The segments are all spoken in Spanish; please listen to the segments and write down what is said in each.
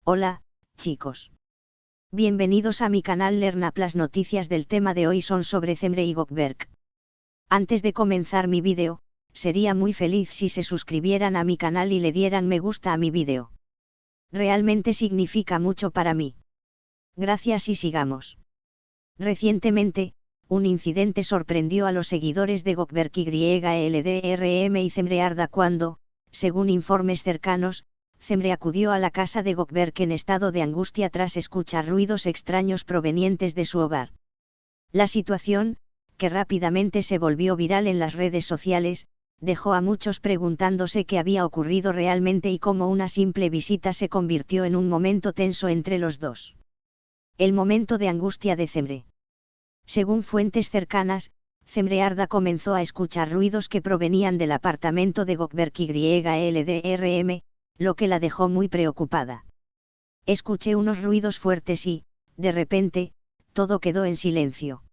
Hola, chicos. Bienvenidos a mi canal LearnUp. Las noticias del tema de hoy son sobre Cemre y Gökberk. Antes de comenzar mi vídeo, sería muy feliz si se suscribieran a mi canal y le dieran me gusta a mi vídeo. Realmente significa mucho para mí. Gracias y sigamos. Recientemente, un incidente sorprendió a los seguidores de Gökberk YLDRM y Cemre Arda cuando, según informes cercanos, Cemre acudió a la casa de Gökberk en estado de angustia tras escuchar ruidos extraños provenientes de su hogar. La situación, que rápidamente se volvió viral en las redes sociales, dejó a muchos preguntándose qué había ocurrido realmente y cómo una simple visita se convirtió en un momento tenso entre los dos. El momento de angustia de Cemre. Según fuentes cercanas, Cemre Arda comenzó a escuchar ruidos que provenían del apartamento de Gökberk YLDRM, lo que la dejó muy preocupada. Escuché unos ruidos fuertes y, de repente, todo quedó en silencio.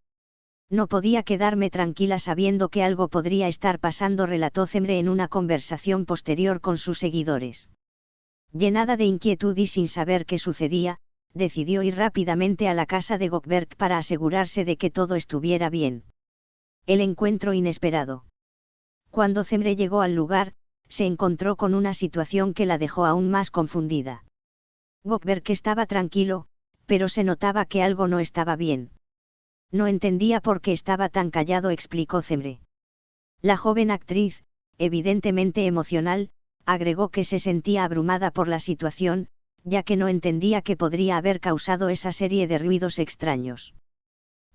No podía quedarme tranquila sabiendo que algo podría estar pasando, relató Cemre en una conversación posterior con sus seguidores. Llenada de inquietud y sin saber qué sucedía, decidió ir rápidamente a la casa de Gökberk para asegurarse de que todo estuviera bien. El encuentro inesperado. Cuando Cemre llegó al lugar, se encontró con una situación que la dejó aún más confundida. Gökberk estaba tranquilo, pero se notaba que algo no estaba bien. No entendía por qué estaba tan callado, explicó Cemre. La joven actriz, evidentemente emocional, agregó que se sentía abrumada por la situación, ya que no entendía qué podría haber causado esa serie de ruidos extraños.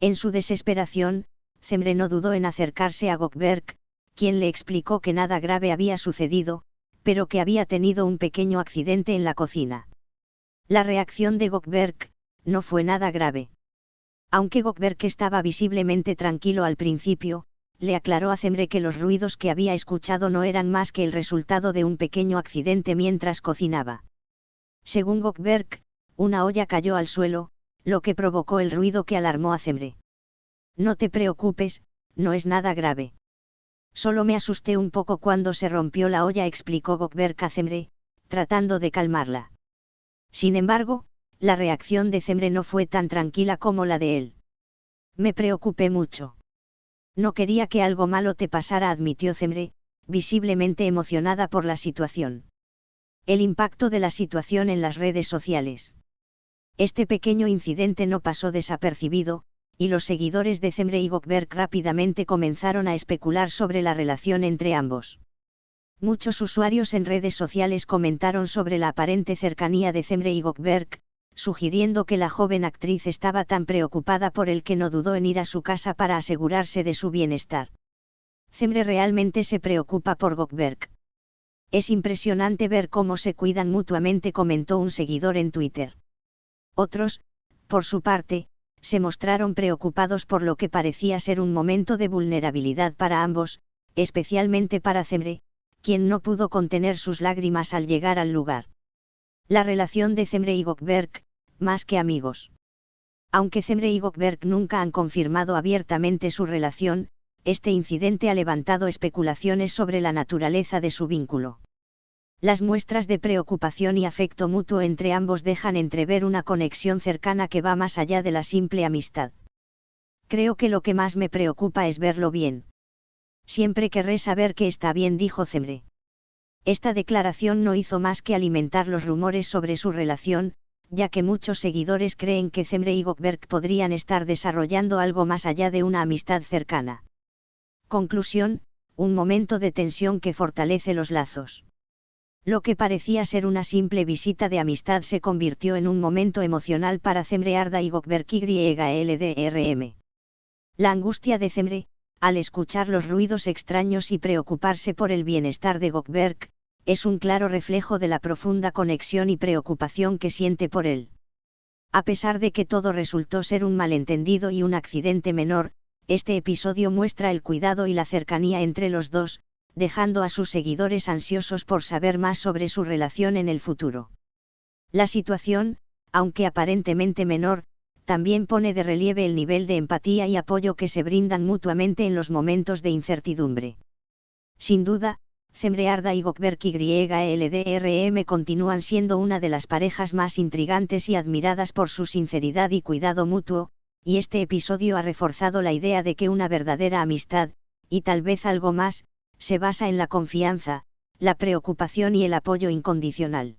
En su desesperación, Cemre no dudó en acercarse a Gökberk, quien le explicó que nada grave había sucedido, pero que había tenido un pequeño accidente en la cocina. La reacción de Gökberk no fue nada grave. Aunque Gökberk estaba visiblemente tranquilo al principio, le aclaró a Cemre que los ruidos que había escuchado no eran más que el resultado de un pequeño accidente mientras cocinaba. Según Gökberk, una olla cayó al suelo, lo que provocó el ruido que alarmó a Cemre. No te preocupes, no es nada grave. Solo me asusté un poco cuando se rompió la olla, explicó Gökberk a Cemre, tratando de calmarla. Sin embargo, la reacción de Cemre no fue tan tranquila como la de él. Me preocupé mucho. No quería que algo malo te pasara, admitió Cemre, visiblemente emocionada por la situación. El impacto de la situación en las redes sociales. Este pequeño incidente no pasó desapercibido, y los seguidores de Cemre y Gökberk rápidamente comenzaron a especular sobre la relación entre ambos. Muchos usuarios en redes sociales comentaron sobre la aparente cercanía de Cemre y Gökberk, sugiriendo que la joven actriz estaba tan preocupada por él que no dudó en ir a su casa para asegurarse de su bienestar. Cemre realmente se preocupa por Gökberk. Es impresionante ver cómo se cuidan mutuamente, comentó un seguidor en Twitter. Otros, por su parte, se mostraron preocupados por lo que parecía ser un momento de vulnerabilidad para ambos, especialmente para Cemre, quien no pudo contener sus lágrimas al llegar al lugar. La relación de Cemre y Gökberk, más que amigos. Aunque Cemre y Gökberk nunca han confirmado abiertamente su relación, este incidente ha levantado especulaciones sobre la naturaleza de su vínculo. Las muestras de preocupación y afecto mutuo entre ambos dejan entrever una conexión cercana que va más allá de la simple amistad. Creo que lo que más me preocupa es verlo bien. Siempre querré saber que está bien, dijo Cemre. Esta declaración no hizo más que alimentar los rumores sobre su relación, ya que muchos seguidores creen que Cemre y Gökberk podrían estar desarrollando algo más allá de una amistad cercana. Conclusión: un momento de tensión que fortalece los lazos. Lo que parecía ser una simple visita de amistad se convirtió en un momento emocional para Cemre Arda y Gökberk YLDRM. La angustia de Cemre, al escuchar los ruidos extraños y preocuparse por el bienestar de Gökberk, es un claro reflejo de la profunda conexión y preocupación que siente por él. A pesar de que todo resultó ser un malentendido y un accidente menor, este episodio muestra el cuidado y la cercanía entre los dos, dejando a sus seguidores ansiosos por saber más sobre su relación en el futuro. La situación, aunque aparentemente menor, también pone de relieve el nivel de empatía y apoyo que se brindan mutuamente en los momentos de incertidumbre. Sin duda, Cemre Arda y Gökberk YLDRM continúan siendo una de las parejas más intrigantes y admiradas por su sinceridad y cuidado mutuo, y este episodio ha reforzado la idea de que una verdadera amistad, y tal vez algo más, se basa en la confianza, la preocupación y el apoyo incondicional.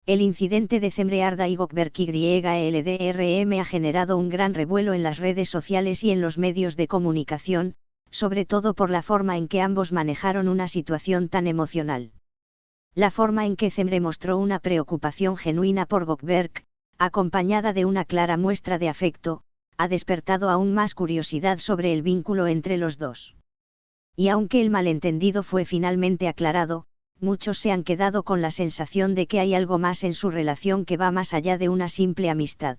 El incidente de Cemre Arda y Gökberk YLDRM ha generado un gran revuelo en las redes sociales y en los medios de comunicación, sobre todo por la forma en que ambos manejaron una situación tan emocional. La forma en que Cemre mostró una preocupación genuina por Gökberk, acompañada de una clara muestra de afecto, ha despertado aún más curiosidad sobre el vínculo entre los dos. Y aunque el malentendido fue finalmente aclarado, muchos se han quedado con la sensación de que hay algo más en su relación que va más allá de una simple amistad.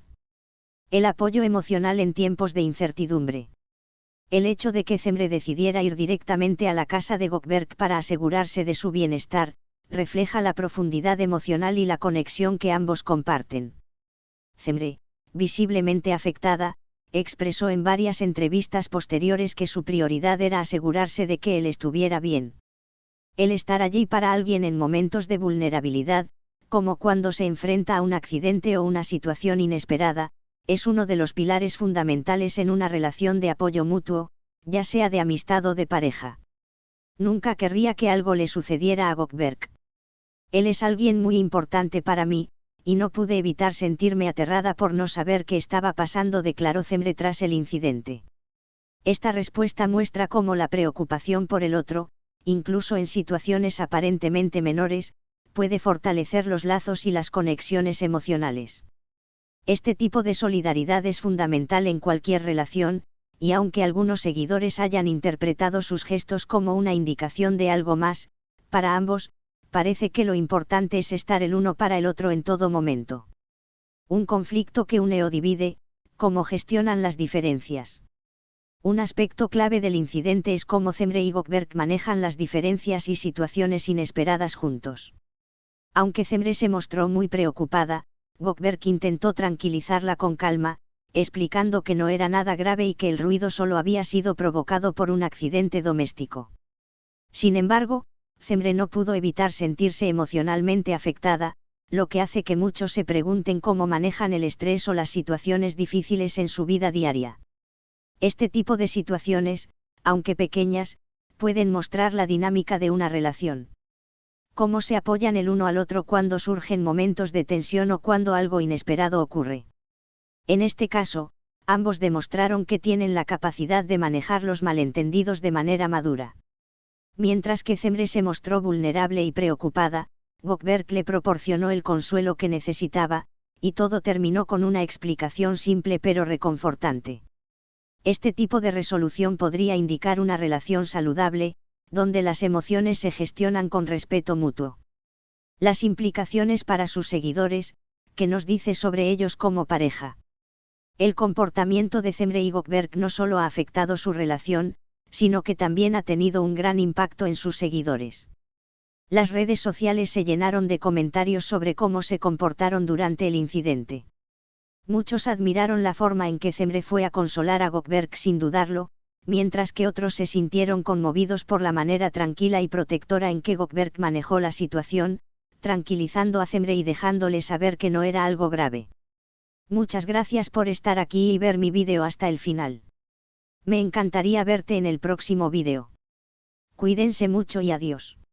El apoyo emocional en tiempos de incertidumbre. El hecho de que Cemre decidiera ir directamente a la casa de Gökberk para asegurarse de su bienestar, refleja la profundidad emocional y la conexión que ambos comparten. Cemre, visiblemente afectada, expresó en varias entrevistas posteriores que su prioridad era asegurarse de que él estuviera bien. El estar allí para alguien en momentos de vulnerabilidad, como cuando se enfrenta a un accidente o una situación inesperada, es uno de los pilares fundamentales en una relación de apoyo mutuo, ya sea de amistad o de pareja. Nunca querría que algo le sucediera a Gökberk. Él es alguien muy importante para mí, y no pude evitar sentirme aterrada por no saber qué estaba pasando, declaró Cemre tras el incidente. Esta respuesta muestra cómo la preocupación por el otro, incluso en situaciones aparentemente menores, puede fortalecer los lazos y las conexiones emocionales. Este tipo de solidaridad es fundamental en cualquier relación, y aunque algunos seguidores hayan interpretado sus gestos como una indicación de algo más, para ambos, parece que lo importante es estar el uno para el otro en todo momento. Un conflicto que une o divide, ¿cómo gestionan las diferencias? Un aspecto clave del incidente es cómo Cemre y Gökberk manejan las diferencias y situaciones inesperadas juntos. Aunque Cemre se mostró muy preocupada, Gökberk intentó tranquilizarla con calma, explicando que no era nada grave y que el ruido solo había sido provocado por un accidente doméstico. Sin embargo, Cemre no pudo evitar sentirse emocionalmente afectada, lo que hace que muchos se pregunten cómo manejan el estrés o las situaciones difíciles en su vida diaria. Este tipo de situaciones, aunque pequeñas, pueden mostrar la dinámica de una relación. Cómo se apoyan el uno al otro cuando surgen momentos de tensión o cuando algo inesperado ocurre. En este caso, ambos demostraron que tienen la capacidad de manejar los malentendidos de manera madura. Mientras que Cemre se mostró vulnerable y preocupada, Gökberk le proporcionó el consuelo que necesitaba, y todo terminó con una explicación simple pero reconfortante. Este tipo de resolución podría indicar una relación saludable, donde las emociones se gestionan con respeto mutuo. Las implicaciones para sus seguidores, ¿qué nos dice sobre ellos como pareja? El comportamiento de Cemre y Gökberk no solo ha afectado su relación, sino que también ha tenido un gran impacto en sus seguidores. Las redes sociales se llenaron de comentarios sobre cómo se comportaron durante el incidente. Muchos admiraron la forma en que Cemre fue a consolar a Gökberk sin dudarlo, mientras que otros se sintieron conmovidos por la manera tranquila y protectora en que Gökberk manejó la situación, tranquilizando a Cemre y dejándole saber que no era algo grave. Muchas gracias por estar aquí y ver mi vídeo hasta el final. Me encantaría verte en el próximo vídeo. Cuídense mucho y adiós.